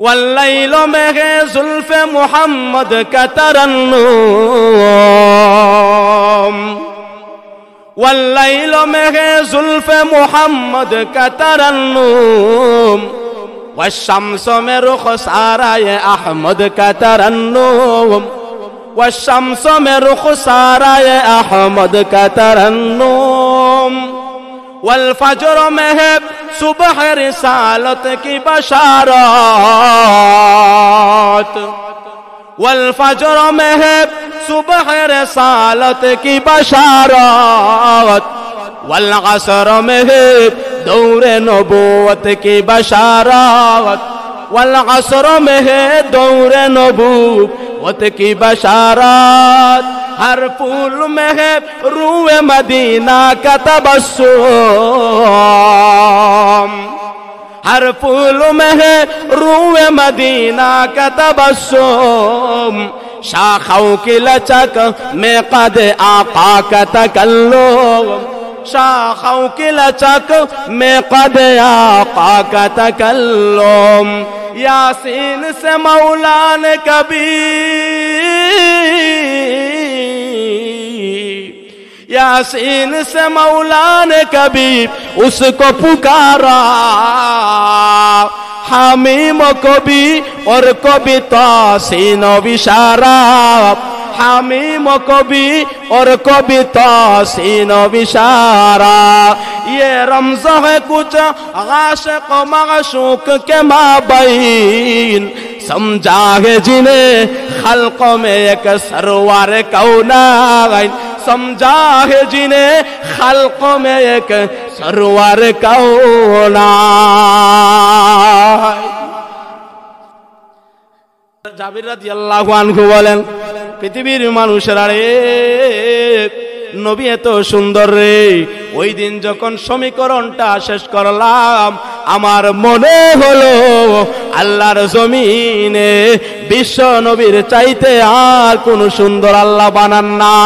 والليل में है जुल्फ मोहम्मद का तरन्नुम, والليل में है जुल्फ मोहम्मद का तरन्नुम, والشمس में रुख साराए अहमद का तरन्नुम, والشمس में रुख साराए अहमद का तरन्नुम, वल्फजर में है सुबह रिसालत की बशारत, वल्फजर में है सुबह रिसालत की बशारत, वल्असर में है दौरे नबूवत की बशारत, वल्असर में है दौरे नबूवत की बशारत, हर फूल में है रूए मदीना का तबस्सुम, हर फूल में है रूए मदीना का तबस्सुम, शाखों की लचक में कद आका का तकल्लुम, शाखों की लचक में कद आका का तकल्लुम, यासीन से मौला ने कभी, यासीन से मौला ने कभी उसको पुकारा, हामीम को भी और को भी तासीन विशारा, हामीम को भी और को भी तासीन विशारा, ये रमज़ है कुछ आशिक़ माशूक़ के माबैन, समझा है जिन्हें खल्क़ में एक सरवार कौनाइन, समझा है जिन्हें खल्क़ में एक सरवार कौनाइन। জাবির রাদিয়াল্লাহু আনহু বলেন, পৃথিবীর মানুষেরা রে, নবী এত সুন্দর রে, ওই দিন যখন সমীকরণটা শেষ করলাম আমার মনে হলো আল্লাহর জমিনে বিশ্ব নবীর চাইতে আর কোন সুন্দর আল্লাহ বানান না।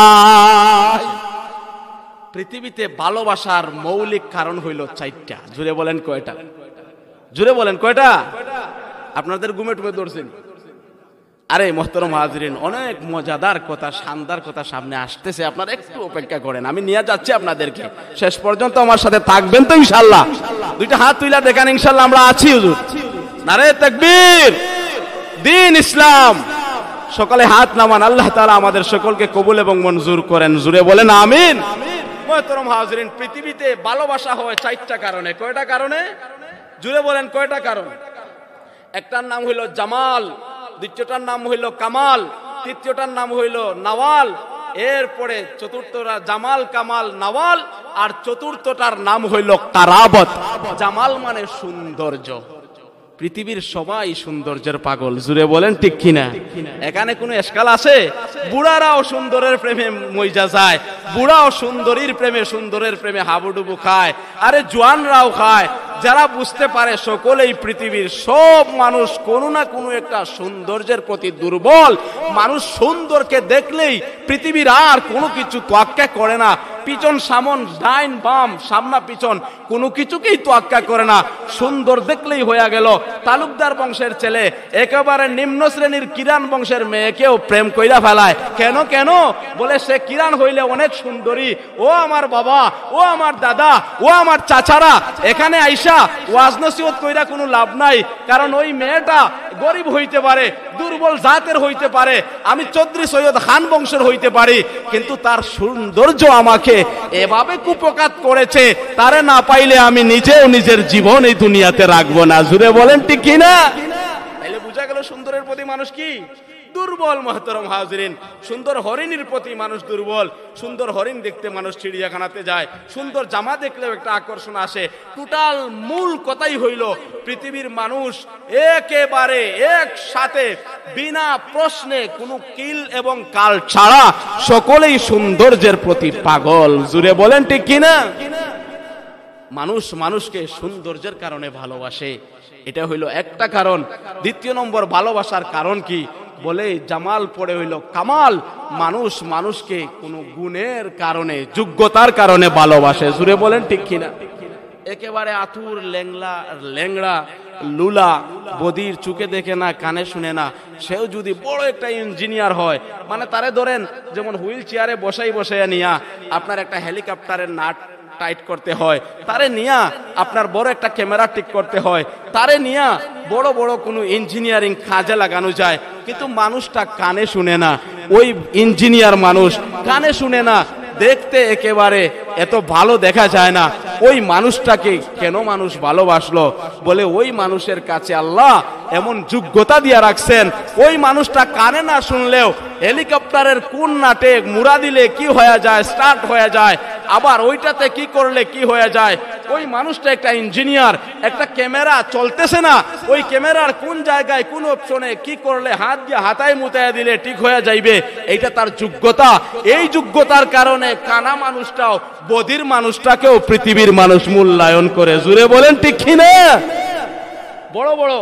পৃথিবীতে ভালোবাসার মৌলিক কারণ হইল চারটা। জুড়ে বলেন কয়টা? জুড়ে বলেন কয়টা? আপনাদের ঘুমে টুমে ধরছেন? আরে মোহতরম হাজরিন, অনেক মজাদার কথা, শানদার কথা সামনে আসতেছে, আপনারা একটু অপেক্ষা করেন, আমি নিয়ে যাচ্ছি আপনাদেরকে, শেষ পর্যন্ত আমার সাথে থাকবেন তো ইনশাআল্লাহ? দুইটা হাত তুইলা দেখান, ইনশাআল্লাহ আমরা আছি হুজুর। নারে তাকবীর, দ্বীন ইসলাম। সকালে হাত নামান, আল্লাহ তাআলা আমাদের সকলকে কবুল এবং মঞ্জুর করেন। জুড়ে বলেন আমিন। মোহতরম হাজরিন, পৃথিবীতে ভালোবাসা হয় চারটা কারণে। কয়টা কারণে? জুড়ে বলেন কয়টা কারণ? একটার নাম হইল জামাল, দ্বিতীয়টার নাম হইল কামাল, তৃতীয়টার নাম হইল নওয়াল, এরপরে চতুর্থটা জামাল কামাল নওয়াল, আর চতুর্থটার নাম হইল কারাবত। জামাল মানে সৌন্দর্য। পৃথিবীর সবাই সৌন্দর্যের পাগল। জুড়ে বলেন ঠিক কিনা? এখানে কোনো এশকাল আছে? বুড়ারাও সুন্দরের প্রেমে মইজা যায়, বুড়াও সুন্দরীর প্রেমে, সুন্দরের প্রেমে হাবুডুবু খায়, আরে জোয়ানরাও খায়। যারা বুঝতে পারে সকলেই পৃথিবীর সব মানুষ কোনো না কোনো একটা সৌন্দর্যের প্রতি দুর্বল। মানুষ সুন্দরকে দেখলেই পৃথিবীর আর কোনো কিছু তোয়াক্কা করে না, পিছন সামন ডাইন বাম সামনা পিছন কোনো কিছুকেই তোয়াক্কা করে না। সুন্দর দেখলেই হয়ে গেল। তালুকদার বংশের ছেলে একেবারে নিম্ন শ্রেণীর কিরান বংশের মেয়েকেও প্রেম কইরা ফেলায়। কেন? কেন বলে সে কিরান হইলে অনেক সুন্দরী। ও আমার বাবা, ও আমার দাদা, ও আমার চাচারা, এখানে আইসা ওয়াজ নসিহত কইরা কোনো লাভ নাই, কারণ ওই মেয়েটা গরিব হইতে পারে, দুর্বল জাতের হইতে পারে, আমি চৌধুরী সৈয়দ খান বংশের হইতে পারি, কিন্তু তার সৌন্দর্য আমাকে এভাবে কুপকাত করেছে, তারে না পাইলে আমি নিজেও নিজের জীবন এই দুনিয়াতে রাখবো না। জুড়ে বলেন ঠিক কিনা? তাইলে বুঝা গেল সুন্দরের প্রতি মানুষ কি দুর্বল। মহতরম হাজরিন, সুন্দর হরিণীর প্রতি মানুষ দুর্বল। সুন্দর হরিণ দেখতে মানুষ চিড়িয়াখানাতে যায়, সুন্দর জামা দেখলেও একটা আকর্ষণ আসে। টোটাল মূল কথাই হইল পৃথিবীর মানুষ একেবারে একসাথে বিনা প্রশ্নে কোনো কিল এবং কাল ছাড়া সকলেই সৌন্দর্যের প্রতি পাগল। জুড়ে বলেন ঠিক কিনা? মানুষ মানুষকে সৌন্দর্যের কারণে ভালোবাসে, এটা হইল একটা কারণ। দ্বিতীয় নম্বর ভালোবাসার কারণ কি? বলে জামাল পড়ে হইল কামাল। মানুষ মানুষকে কোনো গুণের কারণে, যোগ্যতার কারণে ভালোবাসে। জুড়ে বলেন ঠিক কিনা? একেবারে আতুর ল্যাংড়া লুলা, বদির চোখে দেখে না, কানে শুনে না, সেও যদি বড় একটা ইঞ্জিনিয়ার হয়, মানে তারে ধরেন যেমন হুইল চেয়ারে বসাইয়া নিয়া আপনার একটা হেলিকপ্টারের নাট টাইট করতে হয়, তারে নিয়া আপনার বড় একটা ক্যামেরা ঠিক করতে হয়, তারে নিয়া বড় বড় কোনো ইঞ্জিনিয়ারিং কাজে লাগানো যায়, কিন্তু মানুষটা কানে শুনে না। ওই ইঞ্জিনিয়ার মানুষ কানে শুনে না, দেখতে একেবারে এত ভালো দেখা যায় না, ওই মানুষটাকে কেন মানুষ ভালোবাসলো? বলে ওই মানুষের কাছে আল্লাহ এমন যোগ্যতা দিয়ে রাখছেন, ওই মানুষটা কানে না শুনলেও হেলিকপ্টারের কোন নাটে মুড়া দিলে কি হয়ে যায়, স্টার্ট হয়ে যায়, আবার ওইটাতে কি করলে কি হয়ে যায়। ওই মানুষটা একটা ইঞ্জিনিয়ার, একটা ক্যামেরা চলতেছে না, ওই ক্যামেরার কোন জায়গায় কোন অপশনে কি করলে হাত দিয়ে হাতায় মুতায় দিলে ঠিক হয়ে যাইবে, এইটা তার যোগ্যতা। এই যোগ্যতার কারণে কানা মানুষটাও বধির মানুষটাকেও পৃথিবীর মানুষ মূল্যায়ন করে। জুড়ে বলেন ঠিক কিনা? বড় বড়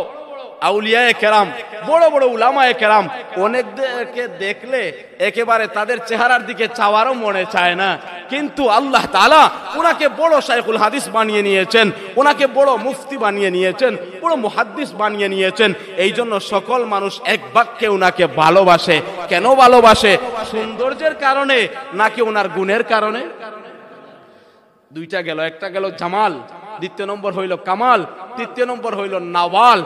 আউলিয়ায়ে কেরাম, বড় বড় উলামায়ে কেরাম, অনেকদেরকে দেখলে একেবারে তাদের চেহারার দিকে চাওয়ারও মনে চায় না, কিন্তু আল্লাহ তাআলা ওনাকে বড় শাইখুল হাদিস বানিয়ে নিয়েছেন, ওনাকে বড় মুফতি বানিয়ে নিয়েছেন, বড় মুহাদ্দিস বানিয়ে নিয়েছেন। এই জন্য সকল মানুষ এক বাক্যে ওনাকে ভালোবাসে। কেন ভালোবাসে? সৌন্দর্যের কারণে নাকি ওনার গুণের কারণে? দুইটা গেল, একটা গেল জামাল, দ্বিতীয় নম্বর হইল কামাল, তৃতীয় নম্বর হইল নাওয়াল,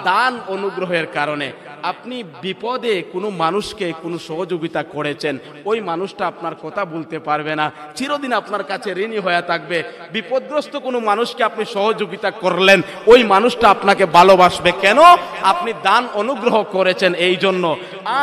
দান অনুগ্রহের কারণে। আপনি বিপদে কোনো মানুষকে কোনো সহযোগিতা করেছেন, ওই মানুষটা আপনার কথা বলতে পারবে না, চিরদিন আপনার কাছে ঋণী হয়ে থাকবে। বিপদগ্রস্ত কোনো মানুষকে আপনি সহযোগিতা করলেন, ওই মানুষটা আপনাকে ভালোবাসবে। কেন? আপনি দান অনুগ্রহ করেছেন, এই জন্য।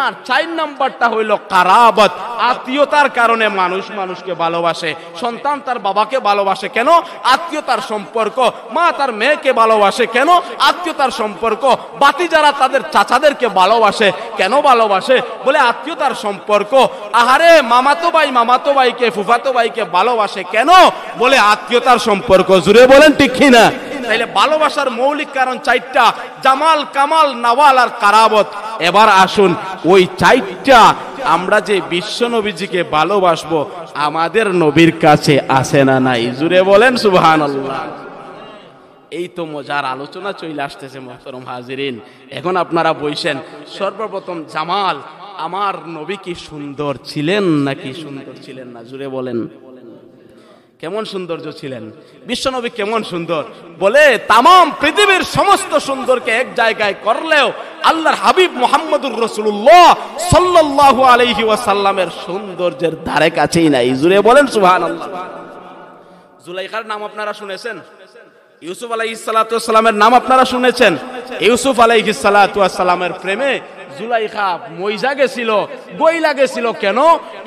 আর 4 নাম্বারটা হইল কারাবাত, আত্মীয়তার কারণে মানুষ মানুষকে ভালোবাসে। সন্তান তার বাবাকে ভালোবাসে, কেন? আত্মীয়তার সম্পর্ক। মা তার মেয়েকে ভালোবাসে, কেন? আত্মীয়তার সম্পর্ক। বাতিজারা তাদের চাচাদেরকে ভালোবাসে, কেন ভালোবাসে? বলে আত্মীয়তার সম্পর্ক। আহারে মামাতো ভাইকে, ফুফাতো ভাইকে ভালোবাসে, কেন? বলে আত্মীয়তার সম্পর্ক। জুড়ে বলেন ঠিক কিনা? তাইলে ভালোবাসার মৌলিক কারণ 4টা: জামাল, কামাল, নাওয়াল আর কারাবত। এবার আসুন ওই 4টা আমরা যে বিশ্ব নবীজিকে ভালোবাসবো, আমাদের নবীর কাছে আছে না নাই? জুড়ে বলেন সুবহানাল্লাহ। এই তো মজার আলোচনা চলে আসতেছে মুহতারাম হাজিরিন। এখন আপনারা বলছেন, সর্বপ্রথম জামাল, আমার নবী কি সুন্দর ছিলেন নাকি সুন্দর ছিলেন না? জুড়ে বলেন, কেমন সৌন্দর্য ছিলেন বিশ্বনবী? কেমন সুন্দর? বলে তামাম পৃথিবীর সমস্ত সুন্দরকে এক জায়গায় করলেও আল্লাহর হাবিব মুহাম্মদুর রাসূলুল্লাহ সাল্লাল্লাহু আলাইহি ওয়াসাল্লামের সৌন্দর্যের ধারে কাছেই নাই। জুড়ে বলেন সুবহানাল্লাহ। জুলাইখার নাম আপনারা শুনেছেন? ইউসুফ আলাইহিস সালাতু ওয়াস সালামের নাম আপনারা শুনেছেন? ইউসুফ আলাইহিস সালাতু ওয়াস সালামের প্রেমে জুলাইখা মইজা গেছিল, গইলা গেছিল। কেন?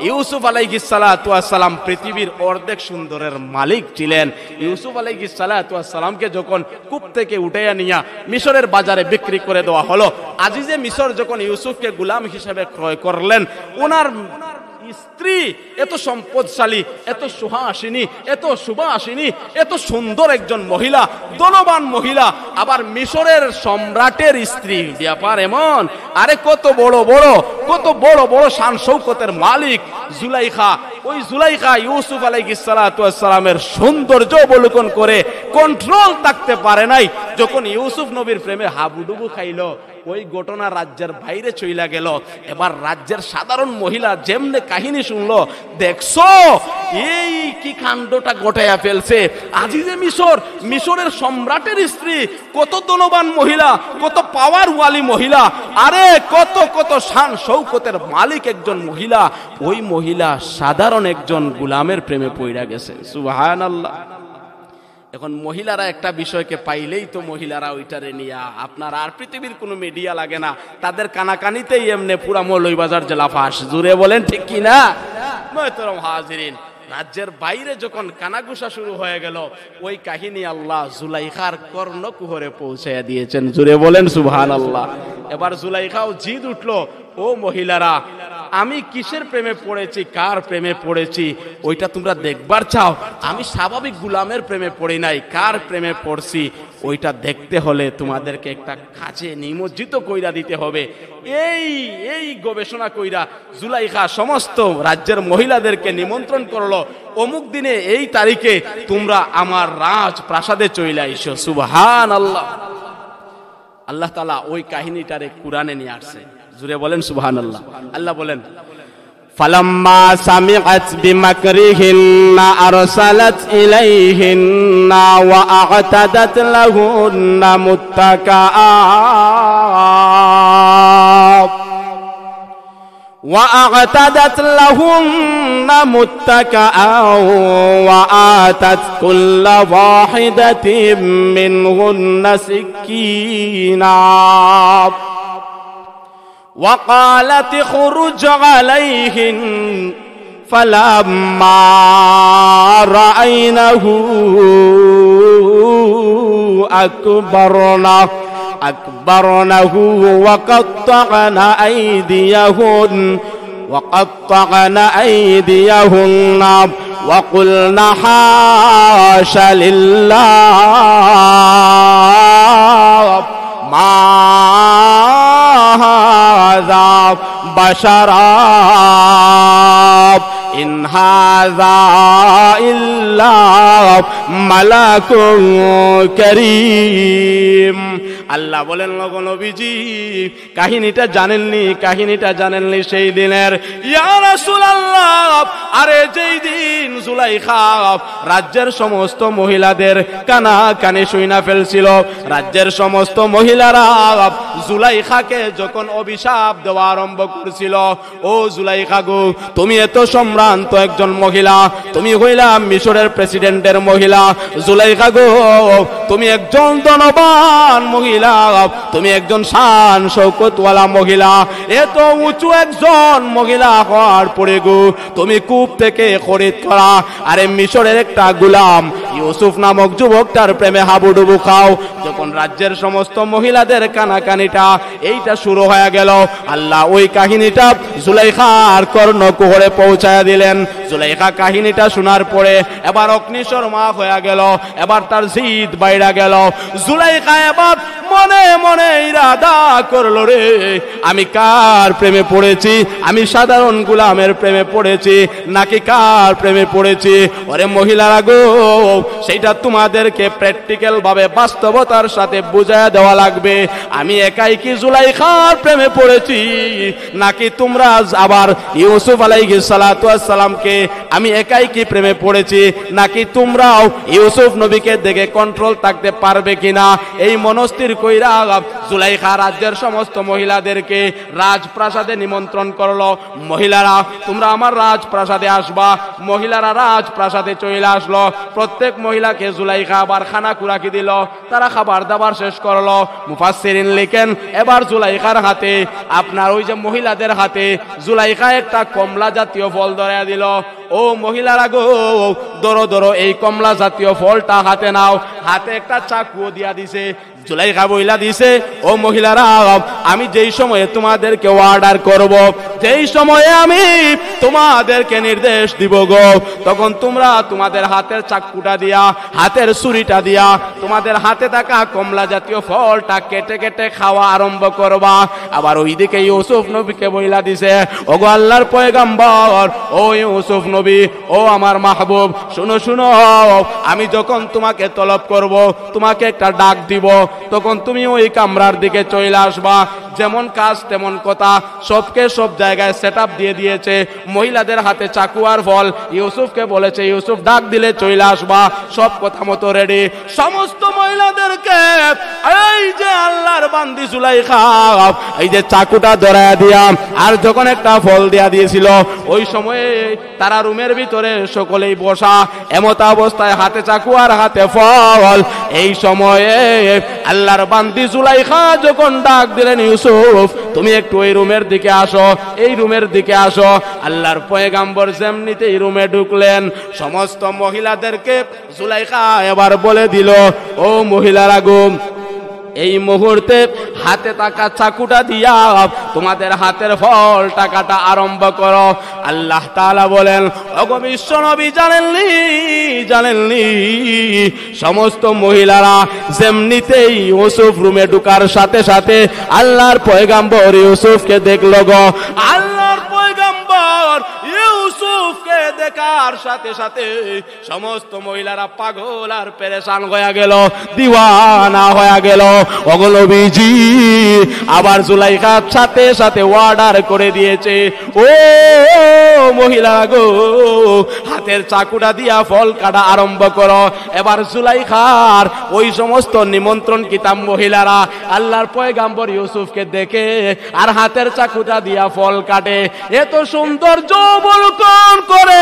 ইউসুফ আলাইহিস সালাতু ওয়াস সালাম পৃথিবীর অর্ধেক সুন্দরের মালিক ছিলেন। ইউসুফ আলাইহিস সালাতু ওয়াস সালামকে যখন কূপ থেকে উঠাইয়া নিয়া মিশরের বাজারে বিক্রি করে দেওয়া হলো, আজিজে মিশর যখন ইউসুফকে গোলাম হিসেবে ক্রয় করলেন, ওনার স্ত্রী এত সম্পদশালী, এত সুহাসিনী, এত সুবাসিনী, এত সুন্দর একজন মহিলা, ধনবান মহিলা, আবার মিশরের সম্রাটের স্ত্রী। ব্যাপার এমন। আরে কত বড় বড় শান শৌকতের মালিক জুলাইখা। ওই জুলাইখা ইউসুফ আলাইহিস সালাতু ওয়াস সালামের সৌন্দর্য অবলোকন করে কন্ট্রোল থাকতে পারে নাই। যখন ইউসুফ নবীর প্রেমে হাবুডুবু খাইল, ওই ঘটনা রাজ্যের বাইরে চইলা গেল। এবার রাজ্যের সাধারণ মহিলা যেমনে কাহিনী শুনলো, দেখছো এই কি কাণ্ডটা ঘটাইয়া ফেলছে আজিজে মিশরের সম্রাটের স্ত্রী, কত ধনবান মহিলা, কত পাওয়ারওয়ালি মহিলা, আরে কত শান শৌকতের মালিক একজন মহিলা, ওই মহিলা সাধারণ একজন গোলামের প্রেমে পইড়া গেছে। সুবহানাল্লাহ। এখন মহিলারা একটা বিষয়কে পাইলেই তো মহিলারা ওইটারে নিয়া আপনার আর পৃথিবীর কোনো মিডিয়া লাগে না, তাদের কানাকানিতেই এমনি পুরা মৌলভীবাজার জেলা ফাঁস। জুড়ে বলেন ঠিক কিনা? মুহতারাম হাজিরিন, রাজ্যের বাইরে যখন কানাঘুষা শুরু হয়ে গেল, ওই কাহিনী আল্লাহ জুলাইখার কর্ণকুহরে পৌঁছাইয়া দিয়েছেন। জুড়ে বলেন সুবহানাল্লাহ। এবার জুলাইখাও জিদ উঠলো, ও মহিলারা, আমি কিসের প্রেমে পড়েছি, কার প্রেমে পড়েছি ওইটা তোমরা দেখবার চাও? আমি স্বাভাবিক গোলামের প্রেমে পড়ি নাই, কার প্রেমে পড়ছি ওইটা দেখতে হলে তোমাদেরকে একটা কাজে নিমজ্জিত কইরা দিতে হবে। এই গবেষণা কইরা জুলাইখা সমস্ত রাজ্যের মহিলাদেরকে নিমন্ত্রণ করলো, অমুক দিনে এই তারিখে তোমরা আমার রাজ প্রাসাদে চইলা আইসো। সুবহানাল্লাহ। আল্লাহ তাআলা ওই কাহিনীটারে কুরআনে নিয়ে আসছে। জুড়ে বলেন সুবহানাল্লাহ। আল্লাহ বলেন ফালাম্মা সামিআত বিমাকরিহিন্না আরসালাত ইলাইহিন্না ওয়া আ'তাদাত লাহুন্না মুত্তাকাআ وأعتدت لهن متكئا وآتت كل واحدة منهن سكينا وقالت اخرج عليهن فلما رأينه أكبرنه وقطعن أيديهن وقلن حاش لله ما هذا بشرا إن هذا إلا ملك كريم। আল্লাহ বলেন লগো নবীজি কাহিনীটা জানেননি সেই দিনের। ইয়া রাসূলুল্লাহ, আরে যেই দিন জুলাইখা রাজ্যের সমস্ত মহিলাদের কানে শুইনা ফেলছিল, রাজ্যের সমস্ত মহিলারা জুলাইখাকে যখন অভিশাপ দেওয়া আরম্ভ করেছিল, ও জুলাইখা গো, তুমি এত সম্ভ্রান্ত একজন মহিলা, তুমি হইলা মিশরের প্রেসিডেন্টের মহিলা। জুলাইখা গো, তুমি একজন ধনবান মহিলা, তুমি একজন শান শৌকতওয়ালা মহিলা, এত উঁচু একজন মহিলা হওয়ার পরে গো তুমি কূপ থেকে খরিদ করা আরে মিশরের একটা গোলাম ইউসুফ নামক যুবকটার প্রেমে হাবুডুবু খাও। যখন রাজ্যের সমস্ত মহিলাদের কানাকানিটা এইটা শুরু হয়ে গেল, আল্লাহ ওই কাহিনীটা জুলাইখার কর্ণকুহরে পৌঁছায় দিলেন। জুলাইখা কাহিনীটা শোনার পরে এবার অগ্নিশর্মা হয়ে গেল, এবার তার জিদ বাইরা গেল। জুলাইখা এবার মনে মনে ইরাদা করলো, রে আমি কার প্রেমে পড়েছি? আমি সাধারণ গোলামের প্রেমে পড়েছি নাকি কার প্রেমে পড়েছি? ওরে মহিলারা গো, সেইটা তোমাদেরকে প্র্যাকটিক্যাল ভাবে বাস্তবতার সাথে বুঝায় দেওয়া লাগবে। আমি একাই কি জুলাইখার প্রেমে পড়েছি নাকি তোমরা আবার ইউসুফ আলাইহিস সালাতু ওয়াস সালামকে আমি একাই কি প্রেমে পড়েছি নাকি তোমরাও ইউসুফ নবীকে দেখে কন্ট্রোল থাকতে পারবে কিনা? এই মনস্থির কইরা জুলাইখা রাজ্যের সমস্ত মহিলাদেরকে রাজপ্রাসাদে নিমন্ত্রণ করলো। মহিলারা তোমরা আমার রাজপ্রাসাদে আসবা। মহিলারা রাজপ্রাসাদে চলে আসলো। প্রত্যেক মহিলাকে জুলাইখা আবার খানা কুরাকি দিল, তারা খাবার দাবার শেষ করলো। মুফাসসিরিন লিখেন এবার জুলাইখার হাতে, আপনার ওই যে মহিলাদের হাতে জুলাইখা একটা কমলা জাতীয় ফল ধরাইয়া দিল। ও মহিলারা গো, ধরো ধরো এই কমলা জাতীয় ফলটা হাতে নাও। হাতে একটা চাকুও দিয়া দিছে। জুলাইখা বইলা দিছে, ও মহিলারা, আমি যেই সময়ে তোমাদেরকে অর্ডার করব, যেই সময়ে আমি তোমাদেরকে নির্দেশ দিব গো, তখন তোমরা তোমাদের হাতের চাকুটা দিয়া, হাতের ছুরিটা দিয়া তোমাদের হাতে থাকা কমলা জাতীয় ফলটা কেটে কেটে খাওয়া আরম্ভ করবা। আবার ওইদিকে ইউসুফ নবীকে বইলা দিছে, ওগো আল্লাহর পয়গম্বর, ও ইউসুফ নবী, ও আমার মাহবুব, শুনো শুনো, আমি যখন তোমাকে তলব করব, তোমাকে একটা ডাক দিব, তখন তুমি ওই কামরার দিকে চলে আসবা। যেমন কাজ তেমন কথা, সবকে সব জায়গায় সেটআপ দিয়ে দিয়েছে। মহিলাদের হাতে চাকু আর ফল, ইউসুফকে বলেছে ইউসুফ ডাক দিলে চলে আসবা, সব কথা মতো রেডি। সমস্ত মহিলাদেরকে এই যে আল্লাহর বান্দি জুলাইখা এই যে চাকুটা ধরায়া দিয়া আর যখন একটা ফল দিয়া দিয়েছিল, ওই সময়ে তারা রুমের ভিতরে সকলেই বসা, এমত অবস্থায় হাতে চাকু আর হাতে ফল। এই সময়ে আল্লাহর বান্দি জুলাইখা যখন ডাক দিলেন, ইউসুফ তুমি একটু ওই রুমের দিকে আসো, এই রুমের দিকে আসো। আল্লাহর পয়গাম্বর যেমনিতে এই রুমে ঢুকলেন, সমস্ত মহিলাদেরকে জুলাইখা এবার বলে দিল, ও মহিলারা গো, এই মুহূর্তে হাতে থাকা চাকুটা দিয়া তোমাদের হাতের ফলটা কাটা আরম্ভ করো। আল্লাহ তাআলা বলেন, ওগো বিশ্ব নবী, জানেননি সমস্ত মহিলারা যেমনিতেই ইউসুফ রুমে ঢুকার সাথে সাথে আল্লাহর পয়গাম্বর ইউসুফকে দেখলো গো। আল্লাহর পয়গাম্বর ইউসুফকে দেখার সাথে সাথে সমস্ত মহিলারা পাগল আর পেরেশান হয়ে গেল, দিওয়ানা হয়ে গেল। ওগো নবীজি আবার জুলাইখার সাথে সাথে অর্ডার করে দিয়েছে, ও মহিলারা গো, হাতের চাকুটা দিয়া ফল কাটা আরম্ভ করো। এবার জুলাইখার ওই সমস্ত নিমন্ত্রণ কিতাব মহিলারা আল্লাহর পয়গাম্বর ইউসুফকে দেখে আর হাতের চাকুটা দিয়া ফল কাটে। এত সৌন্দর্য অবলোকন করে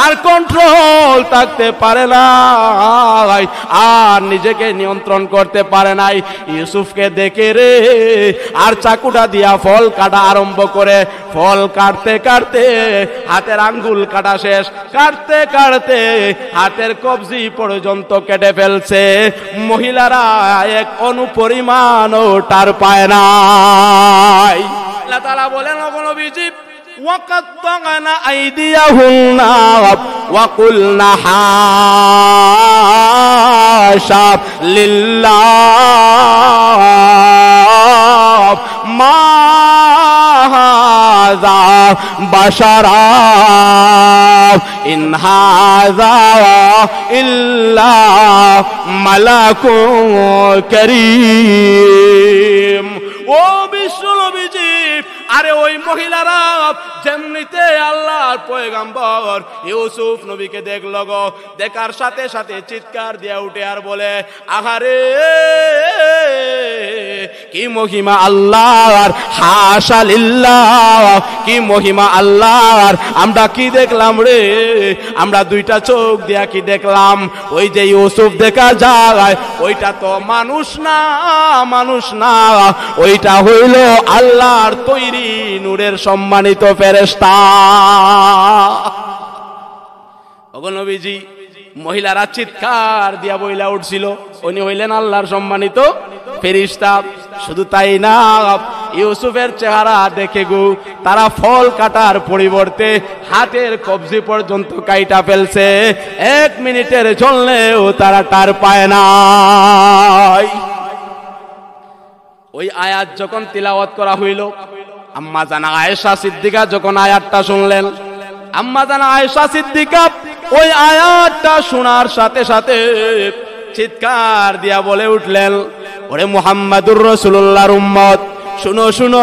আর কন্ট্রোল থাকতে পারে না, আর নিজেকে নিয়ন্ত্রণ করতে পারে নাই। ইউসুফকে দেখে রে আর চাকুটা দিয়া ফল কাটা আরম্ভ করে। ফল কাটতে কাটতে হাতের আঙ্গুল কাটা শেষ, কাটতে কাটতে হাতের কবজি পর্যন্ত কেটে ফেলছে। মহিলারা এক অনুপরিমাণও টার পায় নাই। আল্লাহ তাআলা বলেন, ওগো নবীজি وقطعنا أيديهن وقلنا حاشا لله ما هذا بشرا إن هذا إلا ملك كريم। ও বিশ্ব নবীজি, আরে ওই মহিলারা যেমনিতে আল্লাহর পয়গাম্বর ইউসুফ নবীকে দেখল গো, দেখার সাথে সাথে চিৎকার দিয়ে উঠে আর বলে, আহারে কি মহিমা আল্লাহর, হাশা লিল্লাহ, কি মহিমা আল্লাহর। আমরা কি দেখলাম রে, আমরা দুইটা চোখ দিয়া কি দেখলাম? ওই যে ইউসুফ দেখা যায় ওইটা তো মানুষ না, মানুষ না, ওইটা হইল আল্লাহর তৈরি নূরের সম্মানিত ফেরেশতা। ওগো নবীজি, মহিলারা চিৎকার দিয়া বইলা উঠছিল, উনি হইলেন আল্লাহর সম্মানিত ফেরেশতা। শুধু তাই না, ইউসুফের চেহারা দেখে গো তারা ফল কাটার পরিবর্তে হাতের কবজি পর্যন্ত কাইটা ফেলছে। 1 মিনিটের জন্যও তারা টার পায় নাই। ওই আয়াত যখন তিলাওয়াত করা হইল, আম্মা জানা আয়েশা সিদ্দিকা যখন আয়াতটা শুনলেন, আম্মা জানা আয়েশা সিদ্দিকা ওই আয়াতটা শোনার সাথে সাথে চিৎকার দিয়া বলে উঠলেন, ওরে মুহাম্মাদুর রাসূলুল্লাহর উম্মত, শুনো শুনো,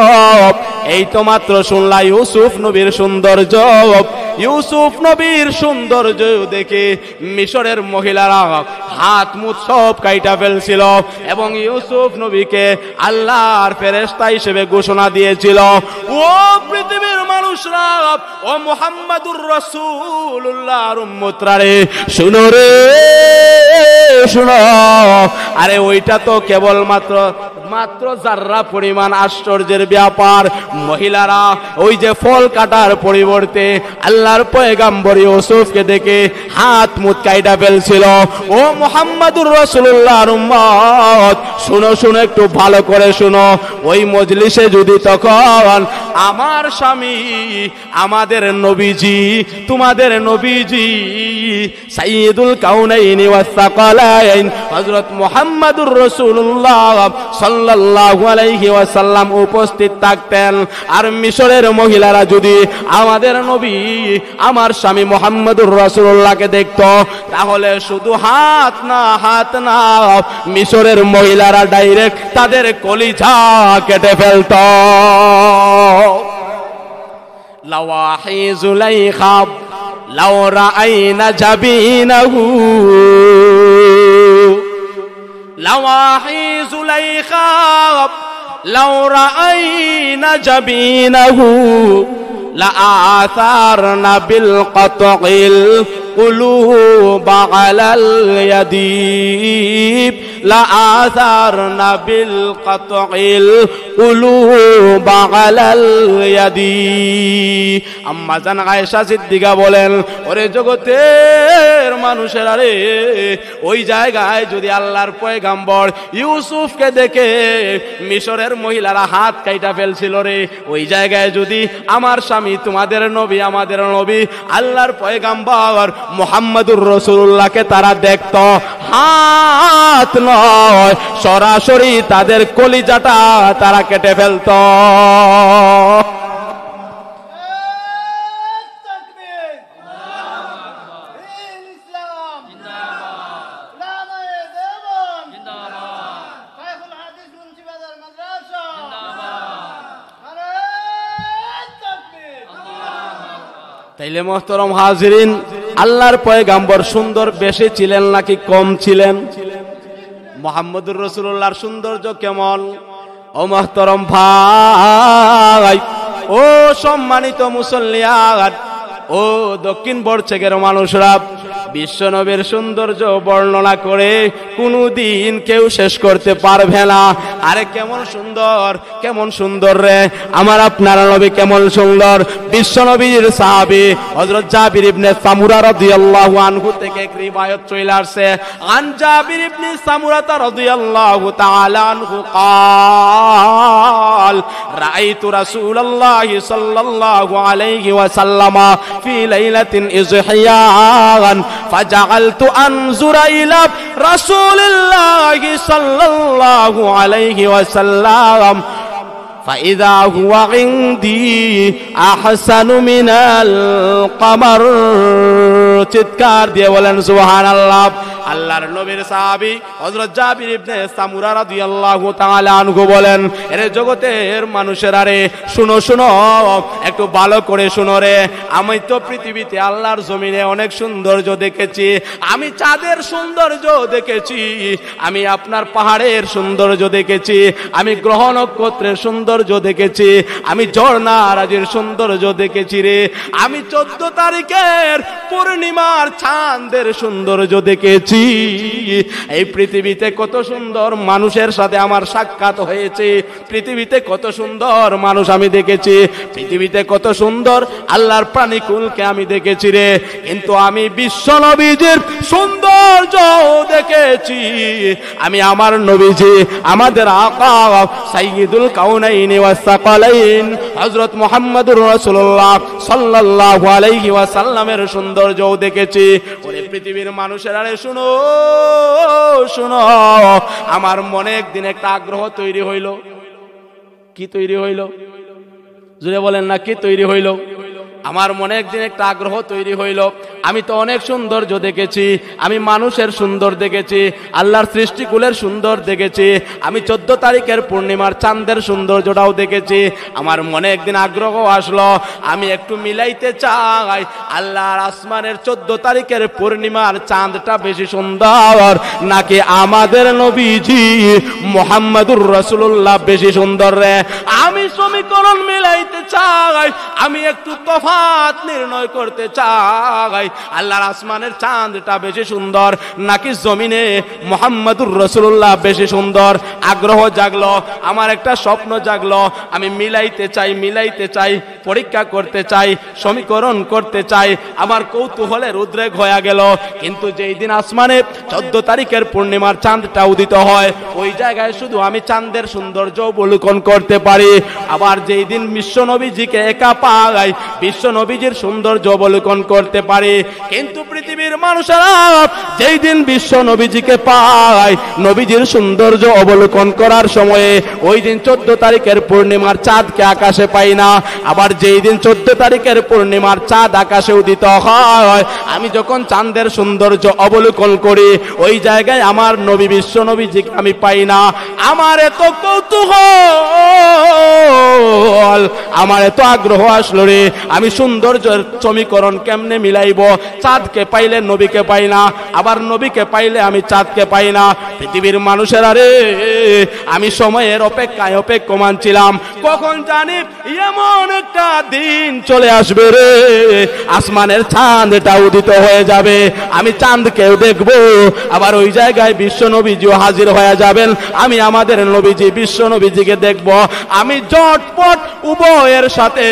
এই তো মাত্র শুনলা ইউসুফ নবীর সৌন্দর্য। ইউসুফ নবীর সৌন্দর্য দেখে মিশরের মহিলারা হাত মুখ সব কাইটা ফেলছিল এবং ইউসুফ নবীকে আল্লাহর ফেরেশতা হিসেবে ঘোষণা দিয়েছিল। ও পৃথিবীর মানুষরা, ও মুহাম্মাদুর রাসূলুল্লাহর উম্মতরা রে, শুনো রে শুনো, আরে ওইটা তো কেবল মাত্র জাররা পরিমাণ আশ্চর্যের ব্যাপার। মহিলারা ওই যে ফল কাটার পরিবর্তে আল্লাহর পয়গাম্বর ইউসুফকে দেখে হাত মুখ কাইটা ফেলছিল। ও মুহাম্মাদুর রাসূলুল্লাহর উম্মত, শুনো শুনো, একটু ভালো করে শুনো। ওই মজলিসে যদি তখন আমার স্বামী, আমাদের নবীজি, তোমাদের নবীজি সাইয়্যিদুল কাউনাইনি ওয়াস সাকালাইন হযরত মুহাম্মাদুর রাসূলুল্লাহ সাল্লাল্লাহু আলাইহি ওয়াসাল্লাম উপস্থিত থাকতেন, আর মিশরের মহিলারা যদি আমাদের নবী, আমার স্বামী মুহাম্মাদুর রাসূলুল্লাহকে দেখতো, তাহলে শুধু হাত না, মিশরের মহিলারা ডাইরেক্ট তাদের কলিজা কেটে ফেলতো। লাওয়াহি জুলাইখা লাউ রাআইনা জাবিনাহু, লাওয়াহি জুলাইখা লাউ রাআইনা জাবিনাহু لآثارنا بالقطع القلوب على اليديب لآثارنا بالقطع القلوب على اليديب। আম্মা জান আয়েশা সিদ্দিকা বলেন, ওরে জগতের মানুষেরা রে, ওই জায়গায় যদি আল্লাহর পয়গাম্বর ইউসুফকে দেখে মিশরের মহিলারা হাত কাইটা ফেলছিল রে, ওই জায়গায় যদি আমার স্বামী, তোমাদের নবী, আমাদের নবী, আল্লাহর পয়গাম্বর মুহাম্মাদুর রাসূলুল্লাহকে তারা দেখত, হাত নয় সরাসরি তাদের কলিজাটা তারা কেটে ফেলত। তাইলে মোহতরম হাজিরিন, আল্লাহর পয়গাম্বর সুন্দর বেশি ছিলেন নাকি কম ছিলেন? মুহাম্মদুর রাসূলুল্লাহর সৌন্দর্য কেমন? ও মোহতরম ভাই, ও সম্মানিত মুসল্লিয়ান, ও দক্ষিণ বড়ছেগের মানুষরা, বিশ্বনবীর সৌন্দর্য বর্ণনা করে কোনদিন কেউ শেষ করতে পারবে না। আরে কেমন সুন্দর, কেমন সুন্দর রে আমার আপনার নবী, কেমন সুন্দর। বিশ্বনবীর সাহাবী হযরত জাবির ইবনে সামুরা রাদিয়াল্লাহু আনহু থেকে এক রিওয়ায়াত চলে আসছে, আন জাবির ইবনে সামুরা রাদিয়াল্লাহু তাআলা আনহু قال রাআইতু রাসূলুল্লাহি সাল্লাল্লাহু আলাইহি ওয়াসাল্লাম ফি লাইলাতিন ইযহিয়ান فجعلت أنظر إلى رسول الله صلى الله عليه وسلم فإذا هو عندي أحسن من القمر। চিৎকার দিয়ে বলেন সুবহানাল্লাহ। আল্লাহর নবীর সাহাবী হযরত জাবির ইবনে সামুরা রাদিয়াল্লাহু তাআলা আনহু বলেন, এরে জগতের মানুষেরা রে, শুনো শুনো, একটু ভালো করে শুনো রে। আমি তো পৃথিবীতে আল্লাহর জমিনে অনেক সৌন্দর্য দেখেছি, আমি চাঁদের সৌন্দর্য দেখেছি, আমি আপনার পাহাড়ের সৌন্দর্য দেখেছি, আমি গ্রহ নক্ষত্রের সৌন্দর্য দেখেছি, আমি ঝর্ণা রাজির সৌন্দর্য দেখেছি রে, আমি 14 তারিখের পূর্ণিমার চাঁদের সৌন্দর্য দেখেছি। এই পৃথিবীতে কত সুন্দর মানুষের সাথে আমার সাক্ষাৎ হয়েছে, পৃথিবীতে কত সুন্দর মানুষ আমি দেখেছি, পৃথিবীতে কত সুন্দর আল্লাহর প্রাণীকুলকে আমি দেখেছি রে, কিন্তু আমি বিশ্ব নবীজির সৌন্দর্য দেখেছি। আমি আমার নবীজি, আমাদের আকা সাইয়্যিদুল কাউনাইন ওয়াস সাকালাইন হযরত মুহাম্মদুর রাসূলুল্লাহ সাল্লাল্লাহু আলাইহি ওয়াসাল্লামের সৌন্দর্য দেখেছি। ওরে পৃথিবীর মানুষেরা রে, শুনো শুনো, আমার মনে একদিন একটা আগ্রহ তৈরি হইল। কি তৈরি হইল? জুড়ে বলেন না, কি তৈরি হইল? আমার মনে একদিন একটা আগ্রহ তৈরি হইল। আমি তো অনেক সৌন্দর্য দেখেছি, আমি মানুষের সুন্দর দেখেছি, আল্লাহর সৃষ্টিকুলের সুন্দর দেখেছি, আমি 14 তারিখের পূর্ণিমার চাঁদের সৌন্দর্যটাও দেখেছি। আমার মনে একদিন আগ্রহ আসলো, আমি একটু মিলাইতে চাই, আল্লাহর আসমানের 14 তারিখের পূর্ণিমার চাঁদটা বেশি সুন্দর নাকি আমাদের নবীজি মুহাম্মদুর রাসূলুল্লাহ বেশি সুন্দর রে। আমি সমীকরণ মিলাইতে চাই, আমি একটু তফাৎ নির্ণয় করতে চাই, আল্লাহর আসমানের চাঁদটা বেশি সুন্দর নাকি জমিনে মুহাম্মদুর রাসূলুল্লাহ বেশি সুন্দর। আগ্রহ জাগলো, আমার একটা স্বপ্ন জাগলো, আমি মিলাইতে চাই, মিলাইতে চাই, পরীক্ষা করতে চাই, সমীকরণ করতে চাই। আমার কৌতূহলের উদ্রেক হয়ে গেল। কিন্তু যেই দিন আসমানে 14 তারিখের পূর্ণিমার চাঁদটা উদিত হয়, ওই জায়গায় শুধু আমি চাঁদের সৌন্দর্য অবলোকন করতে পারি। আবার যেই দিন বিশ্ব নবীজিকে একা পাই, বিশ্ব নবীজির সৌন্দর্য অবলোকন করতে পারি। কিন্তু পৃথিবীর মানুষেরা যেই দিন বিশ্ব নবীজিকে পায়, নবীজির সৌন্দর্য অবলোকন করার সময়ে ওই দিন 14 তারিখের পূর্ণিমার চাঁদকে আকাশে পাই না। আবার যেই দিন 14 তারিখের পূর্ণিমার চাঁদ আকাশে উদিত হয়, আমি যখন চাঁদের সৌন্দর্য অবলোকন করি, ওই জায়গায় আমার নবী বিশ্ব নবীজিকে আমি পাই না। আমার এত কৌতূহল, আমার এত আগ্রহ আসলো রে, আমি সৌন্দর্যের সমীকরণ কেমনে মিলাইব? চাঁদকে পাইলে নবীকে পাই না, আবার নবীকে পাইলে আমি চাঁদকে পাই না। পৃথিবীর মানুষেরা রে, আমি সময়ের অপেক্ষায় অপেক্ষমান ছিলাম, কখন জানি এমন একটা দিন চলে আসবে রে, আসমানের চাঁদটা উদিত হয়ে যাবে, আমি চাঁদকেও দেখবো, আবার ওই জায়গায় বিশ্ব নবীজিও হাজির হয়ে যাবেন, আমি আমাদের নবীজি বিশ্ব নবীজিকে দেখব। আমি জটপট উভয়ের সাথে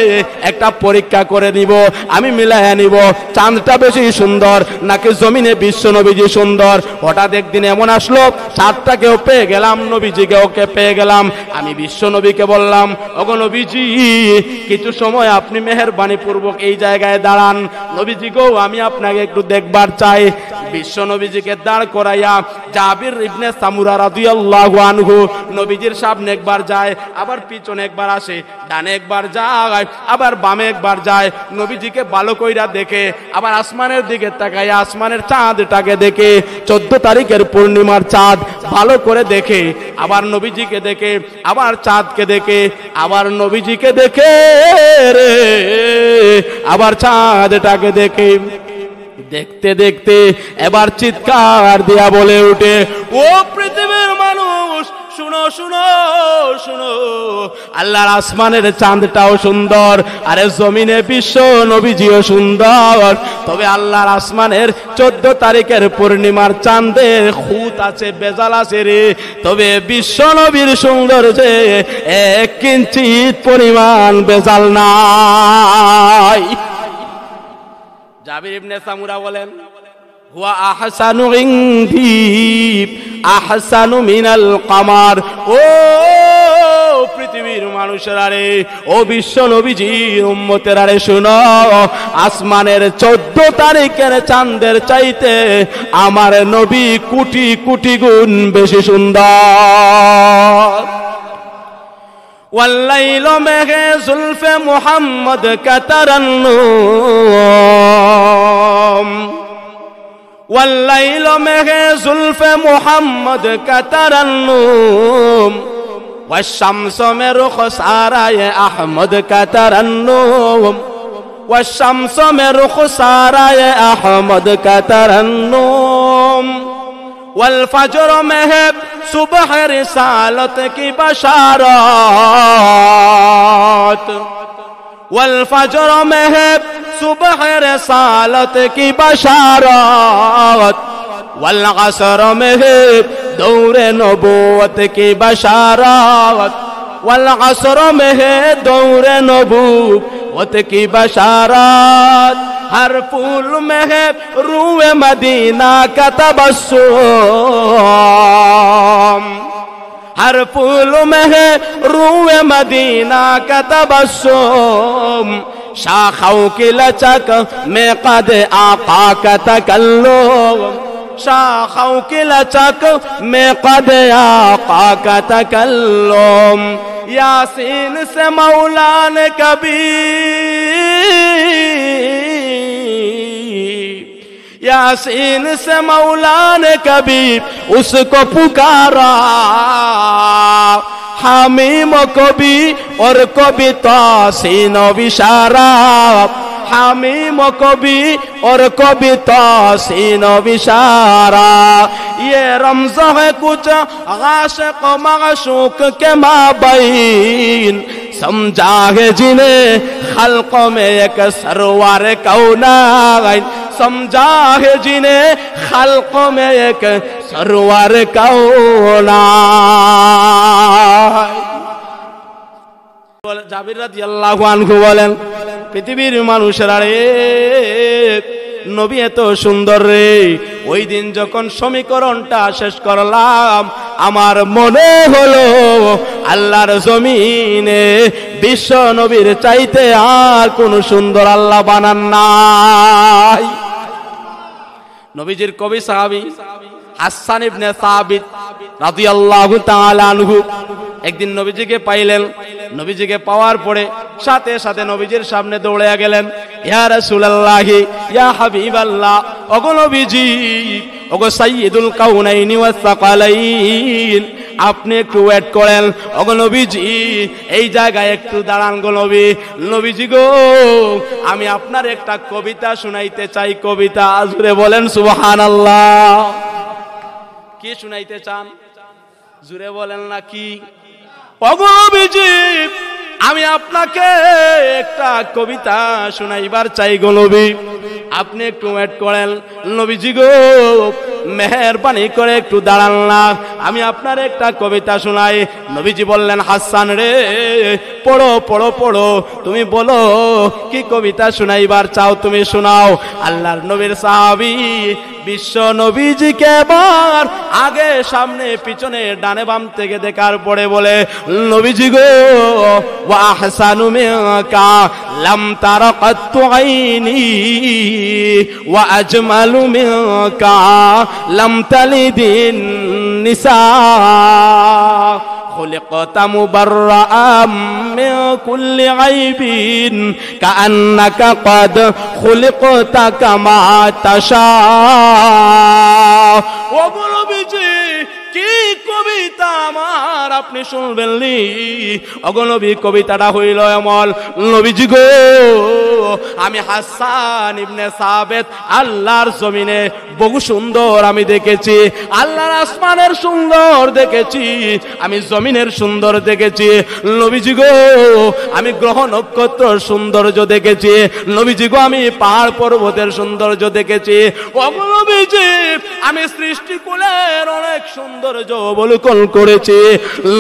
একটা পরীক্ষা করে নিব, আমি মিলাইয়া নিব, চাঁদটা বেশি সুন্দর নাকি জমিনে বিশ্ব নবীজি সুন্দর। হঠাৎ একদিন এমন আসলো, চাঁদটাকেও পেয়ে গেলাম, নবীজিকেও পেয়ে গেলাম। আমি বিশ্ব নবীকে বললাম, ওগো নবীজি, কিছু সময় আপনি মেহেরবানি পূর্বক এই জায়গায় দাঁড়ান, নবীজি গো, আমি আপনাকে একটু দেখবার চাই। বিশ্ব নবীজিকে দাঁড় করাইয়া জাবির ইবনে সামুরা রাদিয়াল্লাহু আনহু নবীজির সামনে একবার যায়, আবার পিছনে একবার আসে, ডানে একবার যায়, আবার বামে একবার যায়, নবীজিকে ভালো কইরা দেখে, আবার আসমানের দিকে তাকায়, আসমানের চাঁদটাকে দেখে, 14 তারিখের পূর্ণিমার চাঁদ ভালো করে দেখে, আবার নবীজিকে দেখে, আবার চাঁদকে দেখে, আবার নবীজিকে দেখে রে, আবার চাঁদটাকে দেখে। দেখতে দেখতে এবার চিৎকার দিয়া বলে উঠে, ও পৃথিবীর মানুষ, শুনো শুনো শুনো, আল্লাহর আসমানের চাঁদটাও সুন্দর, আরে জমিনে বিশ্ব নবীজিও সুন্দর, তবে আল্লাহর আসমানের 14 তারিখের পূর্ণিমার চাঁদের খুঁত আছে, বেজাল আছে রে, তবে বিশ্ব নবীর সৌন্দর্যে 1 কিঞ্চিত পরিমাণ বেজাল নাই। জাবির ইবনে সামুরা বলেন, হুয়া আহসানু ইনদি আহসানু মিনাল কামার। ও পৃথিবীর মানুষেরা রে, ও বিশ্ব নবীজির উম্মতেরা রে, শুনো, আসমানের 14 তারিখের চাঁদের চাইতে আমার নবী কোটি কোটি গুণ বেশি সুন্দর। والليل में जुल्फ़े मोहम्मद का तरन्नुम, والليل में जुल्फ़े मोहम्मद का तरन्नुम, والشمس में रुख साराए अहमद का तरन्नुम, والشمس में रुख साराए अहमद का तरन्नुम, والفجر में है सुबह रिसालत की बशारत, والفجر में है सुबह रिसालत की बशारत, والعصر में है दौर नबूवत की बशारत, والعصر में है दौर नबूवत की बशारत, हर फूल में है रूए मदीना का तबस्सुम, हर फूल में है रूए मदीना का तबस्सुम, शाखों की लचक में कद आका का तकल्लुम, शाखों की लचक में कद आका का तकल्लुम, यासीन से मौला ने कभी, यासीन से मौला ने कभी उसको पुकारा, हामीम को भी और को भी तासीन विशारा, हामीम को भी और को भी तासीन विशारा, ये रमज़ है कुछ आशिक़ माशूक़ के माबैन, समझा है जिन्हें खल्क़ों में एक सरवार कौनाइन, समझा है जिन्हें खल्क़ों में एक सरवार कौनाइन। জাবির রাদিয়াল্লাহু আনহু বলেন, পৃথিবীর মানুষেরা রে, নবী এত সুন্দর রে, ওই দিন যখন সমীকরণটা শেষ করলাম, আমার মনে হলো আল্লাহর জমিনে বিশ্ব নবীর চাইতে আর কোন সুন্দর আল্লাহ বানান নাই। নবীজির কবি সাহাবী হাসান ইবনে সাবিত রাদিয়াল্লাহু তাআলা আনহু একদিন নবীজিকে পাইলেন, নবীজিকে পাওয়ার পরে সাথে সাথে নবীজির সামনে দৌড়ে গেলেন, ইয়া রাসূলুল্লাহি ইয়া হাবিবাল্লাহ, ওগো নবীজি, ওগো সাইয়্যিদুল কাউনাইনি ওয়াস সাকালাইন, আপনি একটু ওয়েট করেন, ওগো নবীজি এই জায়গায় একটু দাঁড়ান গো নবী, নবীজি গো আমি আপনার একটা কবিতা শুনাইতে চাই, কবিতা। জোরে বলেন সুবহানাল্লাহ। কি শুনাইতে চান? জোরে বলেন না কি? ওগো নবীজি আমি আপনাকে একটা কবিতা শুনাইবার চাই গো নবী, আপনি একটু ওয়েট করেন। নবীজি গো মেহেরবানি করে একটু দাঁড়ান না, আমি আপনার একটা কবিতা শোনাই। নবীজি বললেন, হাসান রে পড়ো পড়ো পড়ো, তুমি বলো কি কবিতা শুনাইবার চাও, তুমি শোনাও। আল্লাহর নবীর সাহাবী বিশ্ব নবীজিকে এবার আগে সামনে পিছনে ডানে বাম থেকে দেখার পরে বলে, নবীজি গো ওয়া আহসানু মিনকা লাম তারা কাত্তু আইনি ওয়া আজমালু মিনকা লাম তালিদিন নিসা خلقت مبرأ من كل عيب كأنك قد خلقت كما تشاء وقلوا بجي কি কবিতা আমার আপনি শুনবেননি ওগো নবী কবিতাটা হইল এমন নবীজি গো আমি হাসান ইবনে সাবিত আল্লাহর জমিনে বহু সুন্দর আমি দেখেছি আল্লাহর আসমানের সুন্দর দেখেছি আমি জমিনের সুন্দর দেখেছি নবীজি গো আমি গ্রহ নক্ষত্র সৌন্দর্য দেখেছি নবীজি গো আমি পাহাড় পর্বতের সৌন্দর্য দেখেছি ওগো নবীজি আমি সৃষ্টিকুলের অনেক সৌন্দর্য অবলোকন করেছি